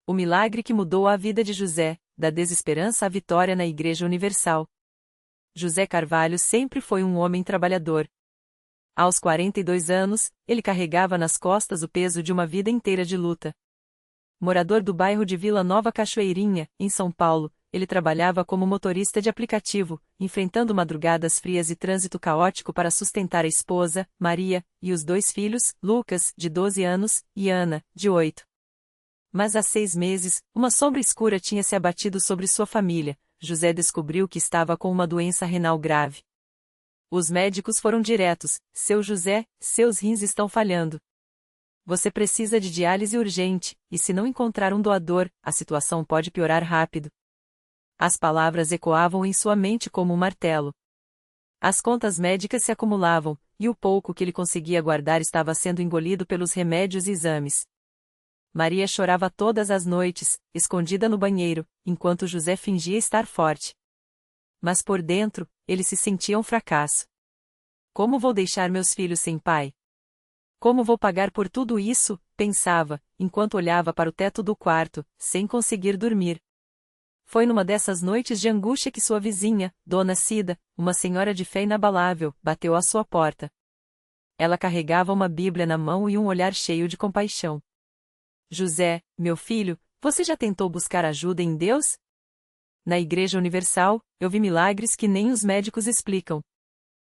O milagre que mudou a vida de José, da desesperança à vitória na Igreja Universal. José Carvalho sempre foi um homem trabalhador. Aos 42 anos, ele carregava nas costas o peso de uma vida inteira de luta. Morador do bairro de Vila Nova Cachoeirinha, em São Paulo, ele trabalhava como motorista de aplicativo, enfrentando madrugadas frias e trânsito caótico para sustentar a esposa, Maria, e os 2 filhos, Lucas, de 12 anos, e Ana, de 8. Mas há 6 meses, uma sombra escura tinha se abatido sobre sua família. José descobriu que estava com uma doença renal grave. Os médicos foram diretos: seu José, seus rins estão falhando. Você precisa de diálise urgente, e se não encontrar um doador, a situação pode piorar rápido. As palavras ecoavam em sua mente como um martelo. As contas médicas se acumulavam, e o pouco que ele conseguia guardar estava sendo engolido pelos remédios e exames. Maria chorava todas as noites, escondida no banheiro, enquanto José fingia estar forte. Mas por dentro, ele se sentia um fracasso. Como vou deixar meus filhos sem pai? Como vou pagar por tudo isso? Pensava, enquanto olhava para o teto do quarto, sem conseguir dormir. Foi numa dessas noites de angústia que sua vizinha, Dona Cida, uma senhora de fé inabalável, bateu à sua porta. Ela carregava uma Bíblia na mão e um olhar cheio de compaixão. José, meu filho, você já tentou buscar ajuda em Deus? Na Igreja Universal, eu vi milagres que nem os médicos explicam.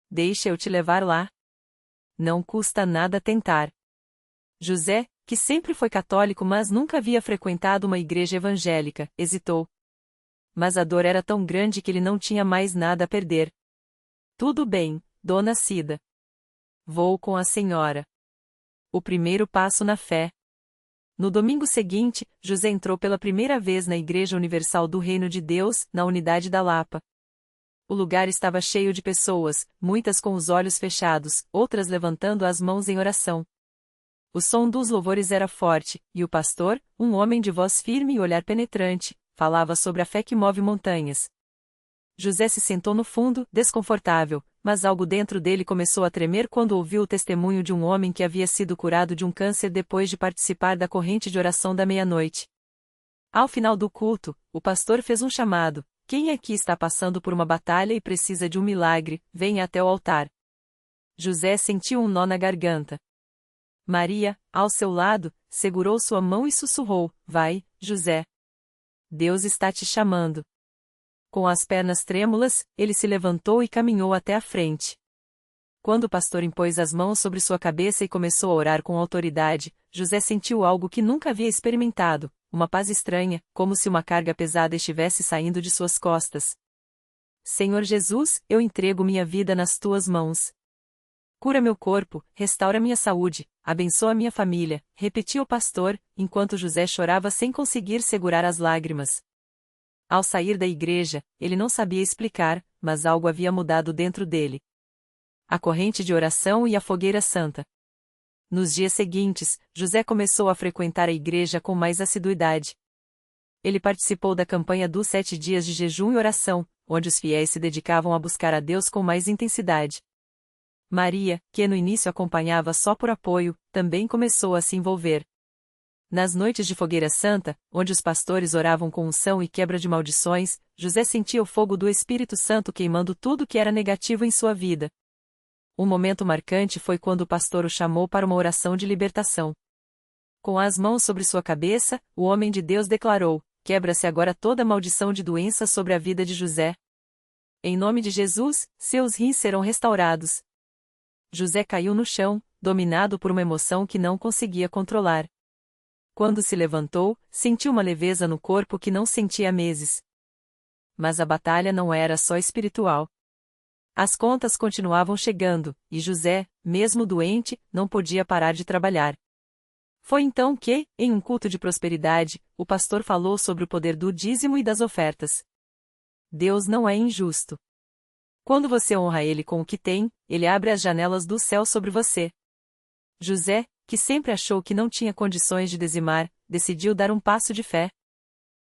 Deixa eu te levar lá. Não custa nada tentar. José, que sempre foi católico mas nunca havia frequentado uma igreja evangélica, hesitou. Mas a dor era tão grande que ele não tinha mais nada a perder. Tudo bem, Dona Cida. Vou com a senhora. O primeiro passo na fé. No domingo seguinte, José entrou pela primeira vez na Igreja Universal do Reino de Deus, na Unidade da Lapa. O lugar estava cheio de pessoas, muitas com os olhos fechados, outras levantando as mãos em oração. O som dos louvores era forte, e o pastor, um homem de voz firme e olhar penetrante, falava sobre a fé que move montanhas. José se sentou no fundo, desconfortável, mas algo dentro dele começou a tremer quando ouviu o testemunho de um homem que havia sido curado de um câncer depois de participar da corrente de oração da meia-noite. Ao final do culto, o pastor fez um chamado: quem aqui está passando por uma batalha e precisa de um milagre, venha até o altar. José sentiu um nó na garganta. Maria, ao seu lado, segurou sua mão e sussurrou: vai, José. Deus está te chamando. Com as pernas trêmulas, ele se levantou e caminhou até a frente. Quando o pastor impôs as mãos sobre sua cabeça e começou a orar com autoridade, José sentiu algo que nunca havia experimentado, uma paz estranha, como se uma carga pesada estivesse saindo de suas costas. Senhor Jesus, eu entrego minha vida nas tuas mãos. Cura meu corpo, restaura minha saúde, abençoa minha família, repetiu o pastor, enquanto José chorava sem conseguir segurar as lágrimas. Ao sair da igreja, ele não sabia explicar, mas algo havia mudado dentro dele. A corrente de oração e a fogueira santa. Nos dias seguintes, José começou a frequentar a igreja com mais assiduidade. Ele participou da campanha dos 7 dias de jejum e oração, onde os fiéis se dedicavam a buscar a Deus com mais intensidade. Maria, que no início acompanhava só por apoio, também começou a se envolver. Nas noites de fogueira santa, onde os pastores oravam com unção e quebra de maldições, José sentia o fogo do Espírito Santo queimando tudo que era negativo em sua vida. Um momento marcante foi quando o pastor o chamou para uma oração de libertação. Com as mãos sobre sua cabeça, o homem de Deus declarou: quebra-se agora toda maldição de doença sobre a vida de José. Em nome de Jesus, seus rins serão restaurados. José caiu no chão, dominado por uma emoção que não conseguia controlar. Quando se levantou, sentiu uma leveza no corpo que não sentia há meses. Mas a batalha não era só espiritual. As contas continuavam chegando, e José, mesmo doente, não podia parar de trabalhar. Foi então que, em um culto de prosperidade, o pastor falou sobre o poder do dízimo e das ofertas. Deus não é injusto. Quando você honra Ele com o que tem, Ele abre as janelas do céu sobre você. José, que sempre achou que não tinha condições de dizimar, decidiu dar um passo de fé.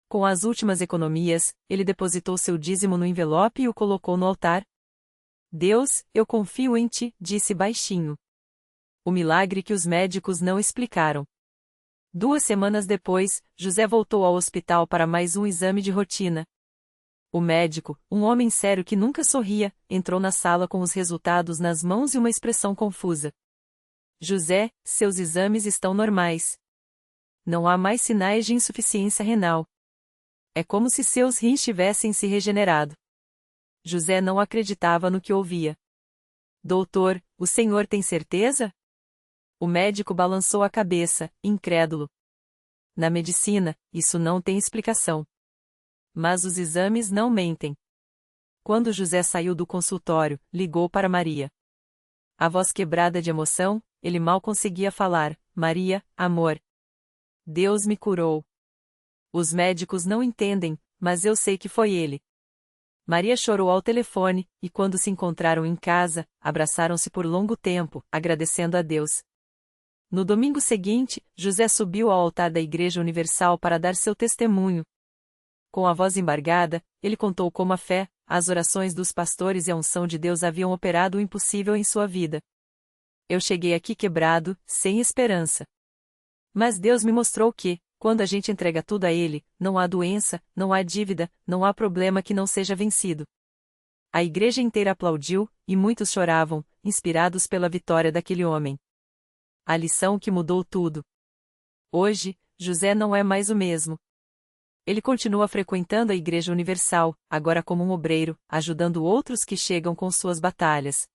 Com as últimas economias, ele depositou seu dízimo no envelope e o colocou no altar. Deus, eu confio em ti, disse baixinho. O milagre que os médicos não explicaram. 2 semanas depois, José voltou ao hospital para mais um exame de rotina. O médico, um homem sério que nunca sorria, entrou na sala com os resultados nas mãos e uma expressão confusa. José, seus exames estão normais. Não há mais sinais de insuficiência renal. É como se seus rins tivessem se regenerado. José não acreditava no que ouvia. Doutor, o senhor tem certeza? O médico balançou a cabeça, incrédulo. Na medicina, isso não tem explicação. Mas os exames não mentem. Quando José saiu do consultório, ligou para Maria. A voz quebrada de emoção, ele mal conseguia falar. Maria, amor. Deus me curou. Os médicos não entendem, mas eu sei que foi ele. Maria chorou ao telefone, e quando se encontraram em casa, abraçaram-se por longo tempo, agradecendo a Deus. No domingo seguinte, José subiu ao altar da Igreja Universal para dar seu testemunho. Com a voz embargada, ele contou como a fé, as orações dos pastores e a unção de Deus haviam operado o impossível em sua vida. Eu cheguei aqui quebrado, sem esperança. Mas Deus me mostrou que, quando a gente entrega tudo a Ele, não há doença, não há dívida, não há problema que não seja vencido. A igreja inteira aplaudiu, e muitos choravam, inspirados pela vitória daquele homem. A lição que mudou tudo. Hoje, José não é mais o mesmo. Ele continua frequentando a Igreja Universal, agora como um obreiro, ajudando outros que chegam com suas batalhas.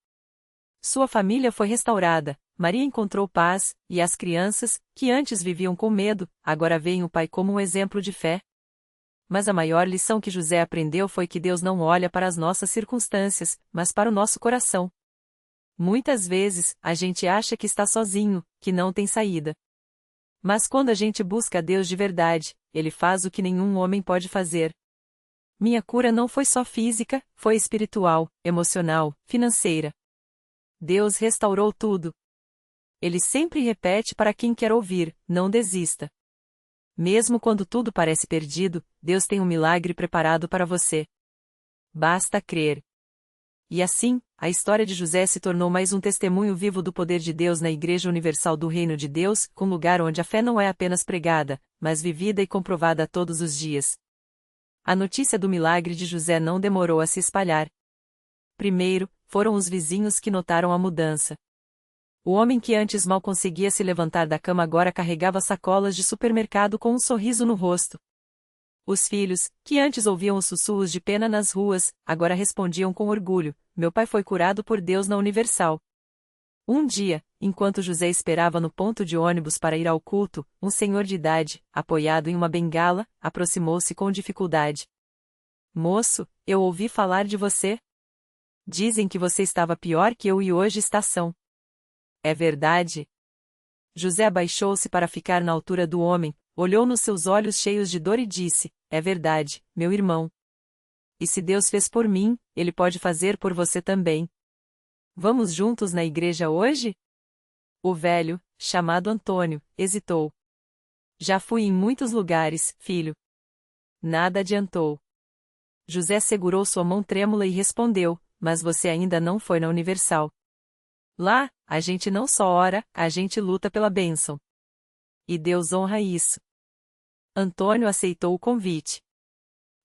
Sua família foi restaurada, Maria encontrou paz, e as crianças, que antes viviam com medo, agora veem o pai como um exemplo de fé. Mas a maior lição que José aprendeu foi que Deus não olha para as nossas circunstâncias, mas para o nosso coração. Muitas vezes, a gente acha que está sozinho, que não tem saída. Mas quando a gente busca a Deus de verdade, Ele faz o que nenhum homem pode fazer. Minha cura não foi só física, foi espiritual, emocional, financeira. Deus restaurou tudo. Ele sempre repete para quem quer ouvir: não desista. Mesmo quando tudo parece perdido, Deus tem um milagre preparado para você. Basta crer. E assim, a história de José se tornou mais um testemunho vivo do poder de Deus na Igreja Universal do Reino de Deus, um lugar onde a fé não é apenas pregada, mas vivida e comprovada todos os dias. A notícia do milagre de José não demorou a se espalhar. Primeiro, foram os vizinhos que notaram a mudança. O homem que antes mal conseguia se levantar da cama agora carregava sacolas de supermercado com um sorriso no rosto. Os filhos, que antes ouviam os sussurros de pena nas ruas, agora respondiam com orgulho: meu pai foi curado por Deus na Universal. Um dia, enquanto José esperava no ponto de ônibus para ir ao culto, um senhor de idade, apoiado em uma bengala, aproximou-se com dificuldade. Moço, eu ouvi falar de você. Dizem que você estava pior que eu e hoje está são. É verdade? José abaixou-se para ficar na altura do homem, olhou nos seus olhos cheios de dor e disse: é verdade, meu irmão. E se Deus fez por mim, Ele pode fazer por você também. Vamos juntos na igreja hoje? O velho, chamado Antônio, hesitou. Já fui em muitos lugares, filho. Nada adiantou. José segurou sua mão trêmula e respondeu: mas você ainda não foi na Universal. Lá, a gente não só ora, a gente luta pela bênção. E Deus honra isso. Antônio aceitou o convite.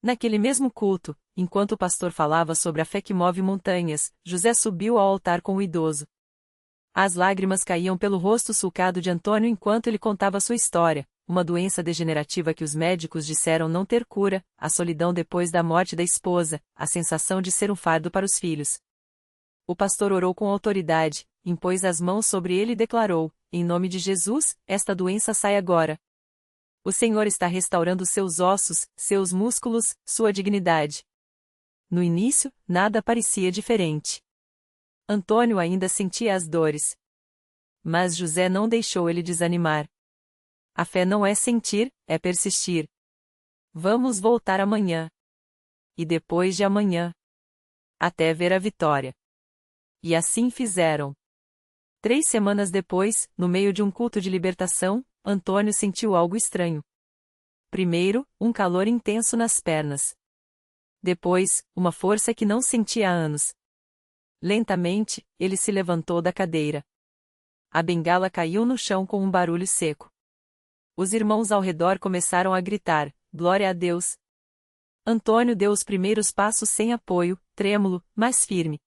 Naquele mesmo culto, enquanto o pastor falava sobre a fé que move montanhas, José subiu ao altar com o idoso. As lágrimas caíam pelo rosto sulcado de Antônio enquanto ele contava sua história, uma doença degenerativa que os médicos disseram não ter cura, a solidão depois da morte da esposa, a sensação de ser um fardo para os filhos. O pastor orou com autoridade, impôs as mãos sobre ele e declarou: em nome de Jesus, esta doença sai agora. O Senhor está restaurando seus ossos, seus músculos, sua dignidade. No início, nada parecia diferente. Antônio ainda sentia as dores. Mas José não deixou ele desanimar. A fé não é sentir, é persistir. Vamos voltar amanhã. E depois de amanhã. Até ver a vitória. E assim fizeram. 3 semanas depois, no meio de um culto de libertação, Antônio sentiu algo estranho. Primeiro, um calor intenso nas pernas. Depois, uma força que não sentia há anos. Lentamente, ele se levantou da cadeira. A bengala caiu no chão com um barulho seco. Os irmãos ao redor começaram a gritar: "Glória a Deus!" Antônio deu os primeiros passos sem apoio, trêmulo, mas firme.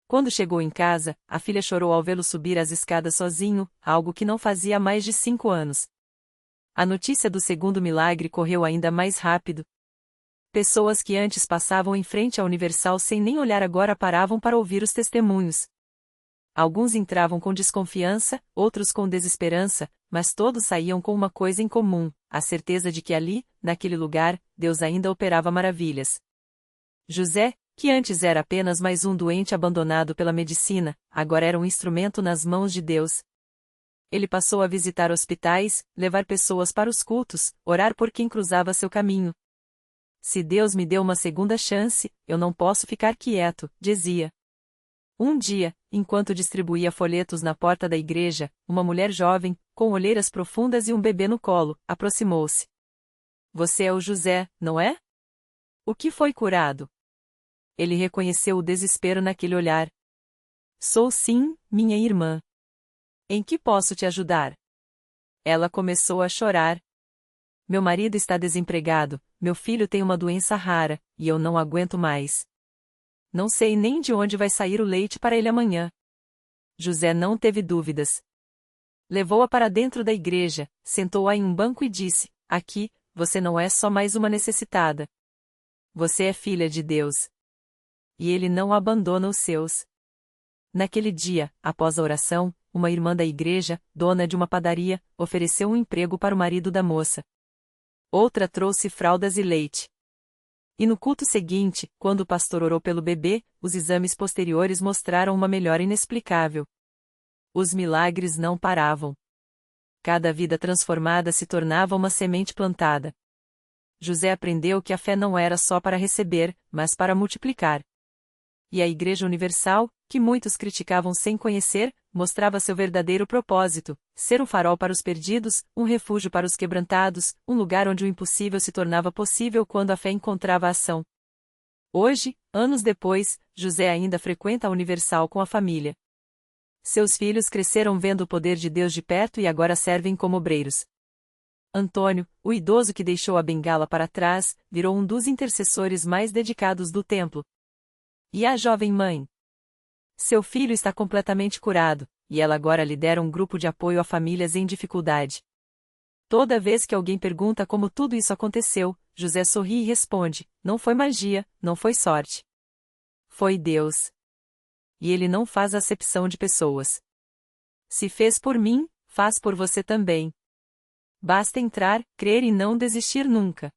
Quando chegou em casa, a filha chorou ao vê-lo subir as escadas sozinho, algo que não fazia há mais de 5 anos. A notícia do segundo milagre correu ainda mais rápido. Pessoas que antes passavam em frente à Universal sem nem olhar agora paravam para ouvir os testemunhos. Alguns entravam com desconfiança, outros com desesperança, mas todos saíam com uma coisa em comum: a certeza de que ali, naquele lugar, Deus ainda operava maravilhas. José, que antes era apenas mais um doente abandonado pela medicina, agora era um instrumento nas mãos de Deus. Ele passou a visitar hospitais, levar pessoas para os cultos, orar por quem cruzava seu caminho. "Se Deus me deu uma segunda chance, eu não posso ficar quieto", dizia. Um dia, enquanto distribuía folhetos na porta da igreja, uma mulher jovem, com olheiras profundas e um bebê no colo, aproximou-se. "Você é o José, não é? O que foi curado?" Ele reconheceu o desespero naquele olhar. "Sou sim, minha irmã. Em que posso te ajudar?" Ela começou a chorar. "Meu marido está desempregado, meu filho tem uma doença rara, e eu não aguento mais. Não sei nem de onde vai sair o leite para ele amanhã." José não teve dúvidas. Levou-a para dentro da igreja, sentou-a em um banco e disse: "Aqui, você não é só mais uma necessitada. Você é filha de Deus. E Ele não abandona os seus." Naquele dia, após a oração, uma irmã da igreja, dona de uma padaria, ofereceu um emprego para o marido da moça. Outra trouxe fraldas e leite. E no culto seguinte, quando o pastor orou pelo bebê, os exames posteriores mostraram uma melhora inexplicável. Os milagres não paravam. Cada vida transformada se tornava uma semente plantada. José aprendeu que a fé não era só para receber, mas para multiplicar. E a Igreja Universal, que muitos criticavam sem conhecer, mostrava seu verdadeiro propósito: ser um farol para os perdidos, um refúgio para os quebrantados, um lugar onde o impossível se tornava possível quando a fé encontrava ação. Hoje, anos depois, José ainda frequenta a Universal com a família. Seus filhos cresceram vendo o poder de Deus de perto e agora servem como obreiros. Antônio, o idoso que deixou a bengala para trás, virou um dos intercessores mais dedicados do templo. E a jovem mãe? Seu filho está completamente curado, e ela agora lidera um grupo de apoio a famílias em dificuldade. Toda vez que alguém pergunta como tudo isso aconteceu, José sorri e responde: "Não foi magia, não foi sorte. Foi Deus. E Ele não faz acepção de pessoas. Se fez por mim, faz por você também. Basta entrar, crer e não desistir nunca."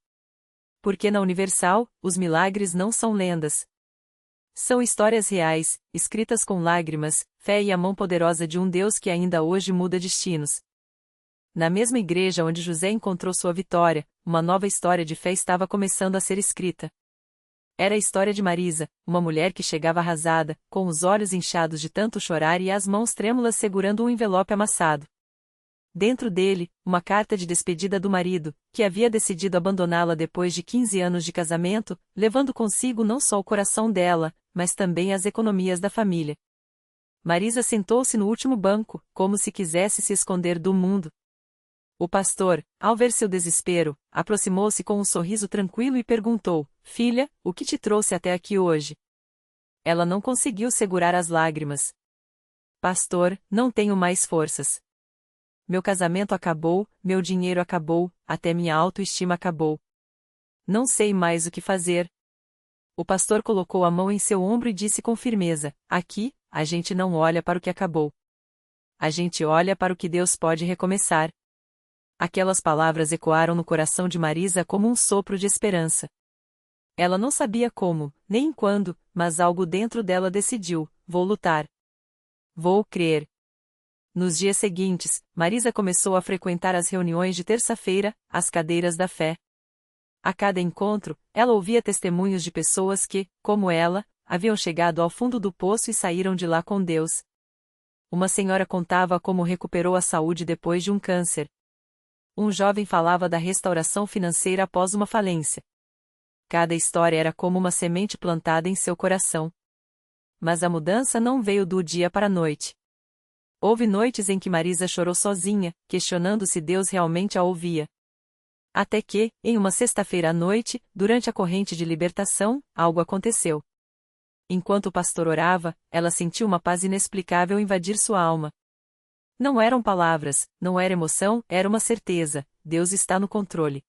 Porque na Universal, os milagres não são lendas. São histórias reais, escritas com lágrimas, fé e a mão poderosa de um Deus que ainda hoje muda destinos. Na mesma igreja onde José encontrou sua vitória, uma nova história de fé estava começando a ser escrita. Era a história de Marisa, uma mulher que chegava arrasada, com os olhos inchados de tanto chorar e as mãos trêmulas segurando um envelope amassado. Dentro dele, uma carta de despedida do marido, que havia decidido abandoná-la depois de 15 anos de casamento, levando consigo não só o coração dela, mas também as economias da família. Marisa sentou-se no último banco, como se quisesse se esconder do mundo. O pastor, ao ver seu desespero, aproximou-se com um sorriso tranquilo e perguntou: "Filha, o que te trouxe até aqui hoje?" Ela não conseguiu segurar as lágrimas. "Pastor, não tenho mais forças. Meu casamento acabou, meu dinheiro acabou, até minha autoestima acabou. Não sei mais o que fazer." O pastor colocou a mão em seu ombro e disse com firmeza: "Aqui, a gente não olha para o que acabou. A gente olha para o que Deus pode recomeçar." Aquelas palavras ecoaram no coração de Marisa como um sopro de esperança. Ela não sabia como, nem quando, mas algo dentro dela decidiu: "Vou lutar. Vou crer." Nos dias seguintes, Marisa começou a frequentar as reuniões de terça-feira, as cadeiras da fé. A cada encontro, ela ouvia testemunhos de pessoas que, como ela, haviam chegado ao fundo do poço e saíram de lá com Deus. Uma senhora contava como recuperou a saúde depois de um câncer. Um jovem falava da restauração financeira após uma falência. Cada história era como uma semente plantada em seu coração. Mas a mudança não veio do dia para a noite. Houve noites em que Marisa chorou sozinha, questionando se Deus realmente a ouvia. Até que, em uma sexta-feira à noite, durante a corrente de libertação, algo aconteceu. Enquanto o pastor orava, ela sentiu uma paz inexplicável invadir sua alma. Não eram palavras, não era emoção, era uma certeza: Deus está no controle.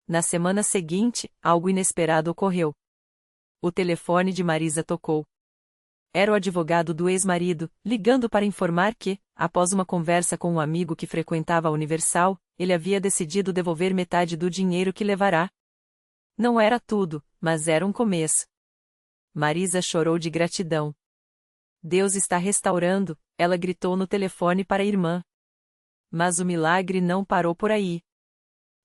Na semana seguinte, algo inesperado ocorreu. O telefone de Marisa tocou. Era o advogado do ex-marido, ligando para informar que, após uma conversa com um amigo que frequentava a Universal, ele havia decidido devolver metade do dinheiro que levará. Não era tudo, mas era um começo. Marisa chorou de gratidão. Deus está restaurando, ela gritou no telefone para a irmã. Mas o milagre não parou por aí.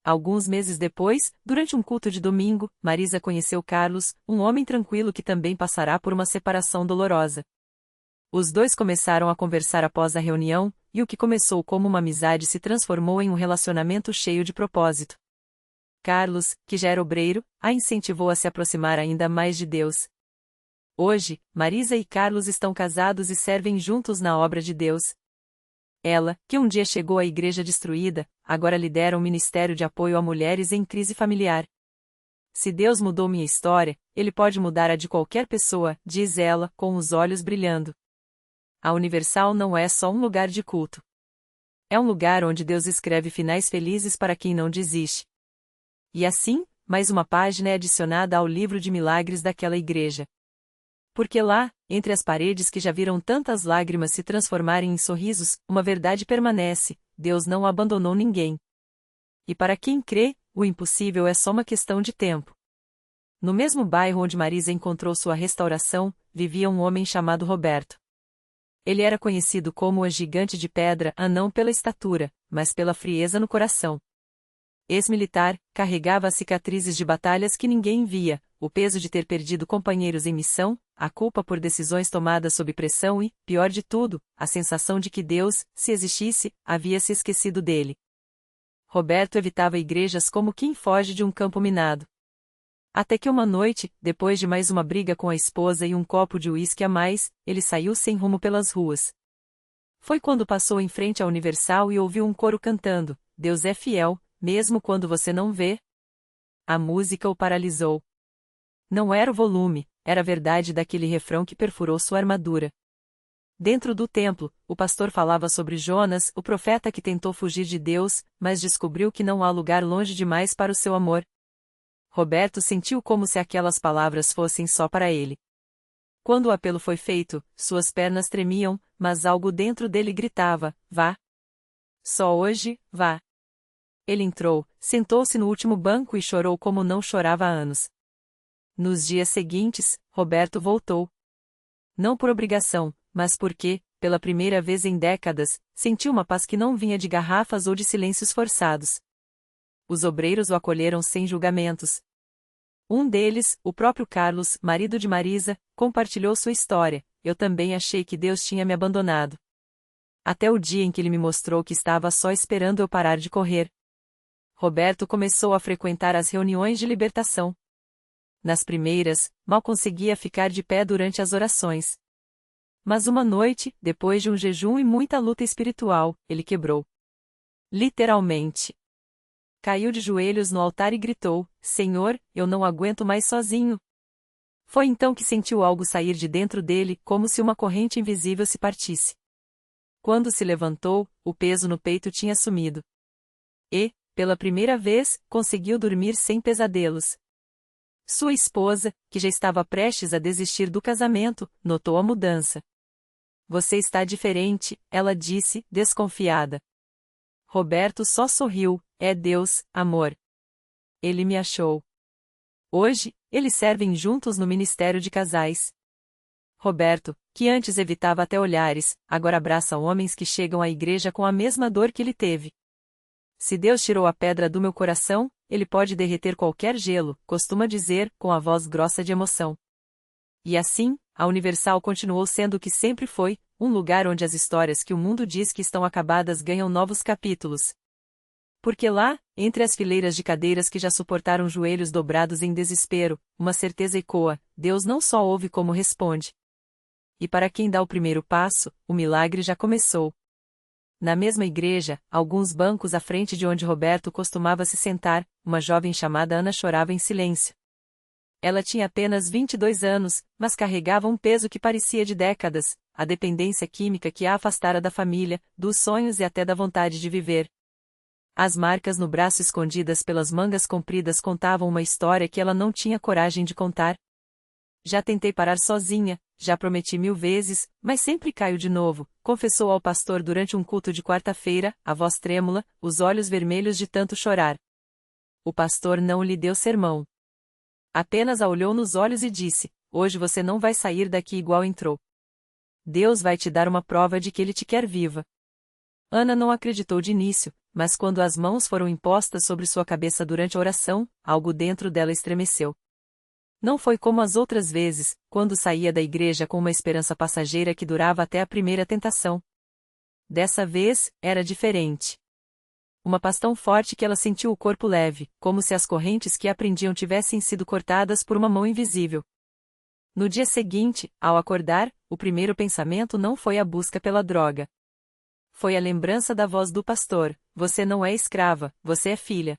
Alguns meses depois, durante um culto de domingo, Marisa conheceu Carlos, um homem tranquilo que também passará por uma separação dolorosa. Os dois começaram a conversar após a reunião, e o que começou como uma amizade se transformou em um relacionamento cheio de propósito. Carlos, que já era obreiro, a incentivou a se aproximar ainda mais de Deus. Hoje, Marisa e Carlos estão casados e servem juntos na obra de Deus. Ela, que um dia chegou à igreja destruída, agora lidera um ministério de apoio a mulheres em crise familiar. Se Deus mudou minha história, Ele pode mudar a de qualquer pessoa, diz ela, com os olhos brilhando. A Universal não é só um lugar de culto. É um lugar onde Deus escreve finais felizes para quem não desiste. E assim, mais uma página é adicionada ao livro de milagres daquela igreja. Porque lá, entre as paredes que já viram tantas lágrimas se transformarem em sorrisos, uma verdade permanece: Deus não abandonou ninguém. E para quem crê, o impossível é só uma questão de tempo. No mesmo bairro onde Marisa encontrou sua restauração, vivia um homem chamado Roberto. Ele era conhecido como o gigante de pedra, não pela estatura, mas pela frieza no coração. Ex-militar, carregava as cicatrizes de batalhas que ninguém via, o peso de ter perdido companheiros em missão, a culpa por decisões tomadas sob pressão e, pior de tudo, a sensação de que Deus, se existisse, havia se esquecido dele. Roberto evitava igrejas como quem foge de um campo minado. Até que uma noite, depois de mais uma briga com a esposa e um copo de uísque a mais, ele saiu sem rumo pelas ruas. Foi quando passou em frente à Universal e ouviu um coro cantando: Deus é fiel, mesmo quando você não vê. A música o paralisou. Não era o volume, era a verdade daquele refrão que perfurou sua armadura. Dentro do templo, o pastor falava sobre Jonas, o profeta que tentou fugir de Deus, mas descobriu que não há lugar longe demais para o seu amor. Roberto sentiu como se aquelas palavras fossem só para ele. Quando o apelo foi feito, suas pernas tremiam, mas algo dentro dele gritava: vá. Só hoje, vá. Ele entrou, sentou-se no último banco e chorou como não chorava há anos. Nos dias seguintes, Roberto voltou. Não por obrigação, mas porque, pela primeira vez em décadas, sentiu uma paz que não vinha de garrafas ou de silêncios forçados. Os obreiros o acolheram sem julgamentos. Um deles, o próprio Carlos, marido de Marisa, compartilhou sua história: eu também achei que Deus tinha me abandonado. Até o dia em que ele me mostrou que estava só esperando eu parar de correr. Roberto começou a frequentar as reuniões de libertação. Nas primeiras, mal conseguia ficar de pé durante as orações. Mas uma noite, depois de um jejum e muita luta espiritual, ele quebrou. Literalmente. Caiu de joelhos no altar e gritou: Senhor, eu não aguento mais sozinho. Foi então que sentiu algo sair de dentro dele, como se uma corrente invisível se partisse. Quando se levantou, o peso no peito tinha sumido. E, pela primeira vez, conseguiu dormir sem pesadelos. Sua esposa, que já estava prestes a desistir do casamento, notou a mudança. Você está diferente, ela disse, desconfiada. Roberto só sorriu: é Deus, amor. Ele me achou. Hoje, eles servem juntos no ministério de casais. Roberto, que antes evitava até olhares, agora abraça homens que chegam à igreja com a mesma dor que ele teve. Se Deus tirou a pedra do meu coração, Ele pode derreter qualquer gelo, costuma dizer, com a voz grossa de emoção. E assim, a Universal continuou sendo o que sempre foi, um lugar onde as histórias que o mundo diz que estão acabadas ganham novos capítulos. Porque lá, entre as fileiras de cadeiras que já suportaram joelhos dobrados em desespero, uma certeza ecoa: Deus não só ouve como responde. E para quem dá o primeiro passo, o milagre já começou. Na mesma igreja, alguns bancos à frente de onde Roberto costumava se sentar, uma jovem chamada Ana chorava em silêncio. Ela tinha apenas 22 anos, mas carregava um peso que parecia de décadas, a dependência química que a afastara da família, dos sonhos e até da vontade de viver. As marcas no braço escondidas pelas mangas compridas contavam uma história que ela não tinha coragem de contar. Já tentei parar sozinha, já prometi 1000 vezes, mas sempre caio de novo, confessou ao pastor durante um culto de quarta-feira, a voz trêmula, os olhos vermelhos de tanto chorar. O pastor não lhe deu sermão. Apenas a olhou nos olhos e disse: hoje você não vai sair daqui igual entrou. Deus vai te dar uma prova de que Ele te quer viva. Ana não acreditou de início, mas quando as mãos foram impostas sobre sua cabeça durante a oração, algo dentro dela estremeceu. Não foi como as outras vezes, quando saía da igreja com uma esperança passageira que durava até a primeira tentação. Dessa vez, era diferente. Uma paz tão forte que ela sentiu o corpo leve, como se as correntes que a prendiam tivessem sido cortadas por uma mão invisível. No dia seguinte, ao acordar, o primeiro pensamento não foi a busca pela droga. Foi a lembrança da voz do pastor: você não é escrava, você é filha.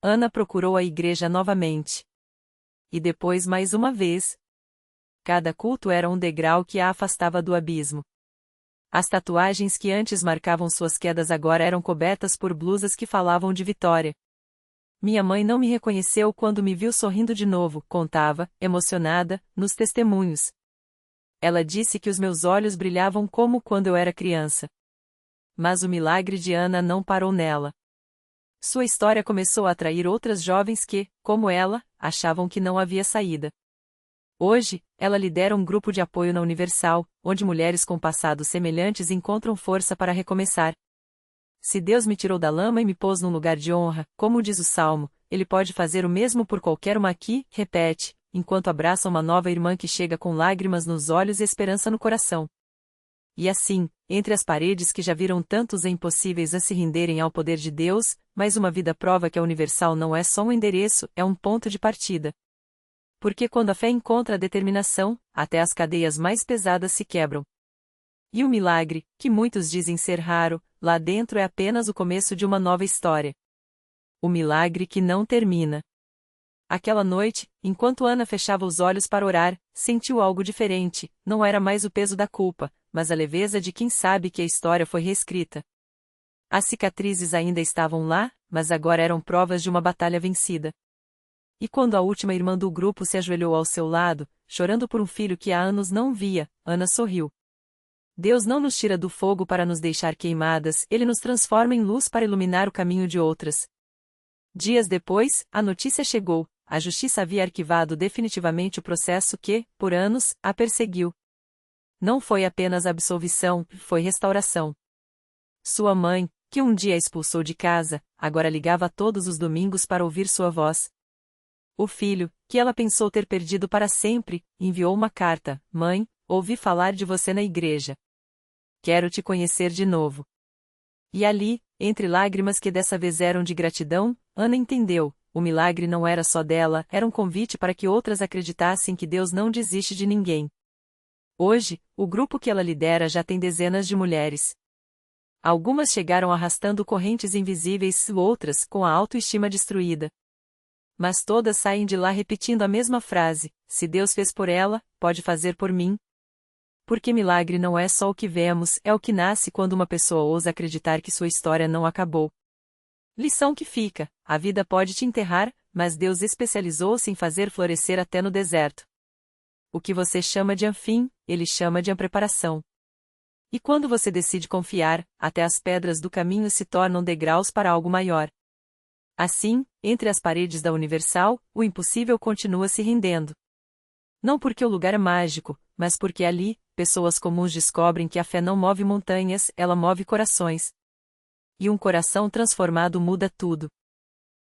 Ana procurou a igreja novamente. E depois mais uma vez. Cada culto era um degrau que a afastava do abismo. As tatuagens que antes marcavam suas quedas agora eram cobertas por blusas que falavam de vitória. Minha mãe não me reconheceu quando me viu sorrindo de novo, contava, emocionada, nos testemunhos. Ela disse que os meus olhos brilhavam como quando eu era criança. Mas o milagre de Ana não parou nela. Sua história começou a atrair outras jovens que, como ela, achavam que não havia saída. Hoje, ela lidera um grupo de apoio na Universal, onde mulheres com passados semelhantes encontram força para recomeçar. Se Deus me tirou da lama e me pôs num lugar de honra, como diz o Salmo, Ele pode fazer o mesmo por qualquer uma aqui, repete, enquanto abraça uma nova irmã que chega com lágrimas nos olhos e esperança no coração. E assim, entre as paredes que já viram tantos impossíveis a se renderem ao poder de Deus, mais uma vida prova que a Universal não é só um endereço, é um ponto de partida. Porque quando a fé encontra a determinação, até as cadeias mais pesadas se quebram. E o milagre, que muitos dizem ser raro, lá dentro é apenas o começo de uma nova história. O milagre que não termina. Aquela noite, enquanto Ana fechava os olhos para orar, sentiu algo diferente, não era mais o peso da culpa, mas a leveza de quem sabe que a história foi reescrita. As cicatrizes ainda estavam lá, mas agora eram provas de uma batalha vencida. E quando a última irmã do grupo se ajoelhou ao seu lado, chorando por um filho que há anos não via, Ana sorriu. Deus não nos tira do fogo para nos deixar queimadas, Ele nos transforma em luz para iluminar o caminho de outras. Dias depois, a notícia chegou: a justiça havia arquivado definitivamente o processo que, por anos, a perseguiu. Não foi apenas absolvição, foi restauração. Sua mãe, que um dia a expulsou de casa, agora ligava todos os domingos para ouvir sua voz. O filho, que ela pensou ter perdido para sempre, enviou uma carta: mãe, ouvi falar de você na igreja. Quero te conhecer de novo. E ali, entre lágrimas que dessa vez eram de gratidão, Ana entendeu: o milagre não era só dela, era um convite para que outras acreditassem que Deus não desiste de ninguém. Hoje, o grupo que ela lidera já tem dezenas de mulheres. Algumas chegaram arrastando correntes invisíveis, outras com a autoestima destruída. Mas todas saem de lá repetindo a mesma frase: se Deus fez por ela, pode fazer por mim. Porque milagre não é só o que vemos, é o que nasce quando uma pessoa ousa acreditar que sua história não acabou. Lição que fica: a vida pode te enterrar, mas Deus especializou-se em fazer florescer até no deserto. O que você chama de fim, Ele chama de preparação. E quando você decide confiar, até as pedras do caminho se tornam degraus para algo maior. Assim, entre as paredes da Universal, o impossível continua se rendendo. Não porque o lugar é mágico, mas porque ali, pessoas comuns descobrem que a fé não move montanhas, ela move corações. E um coração transformado muda tudo.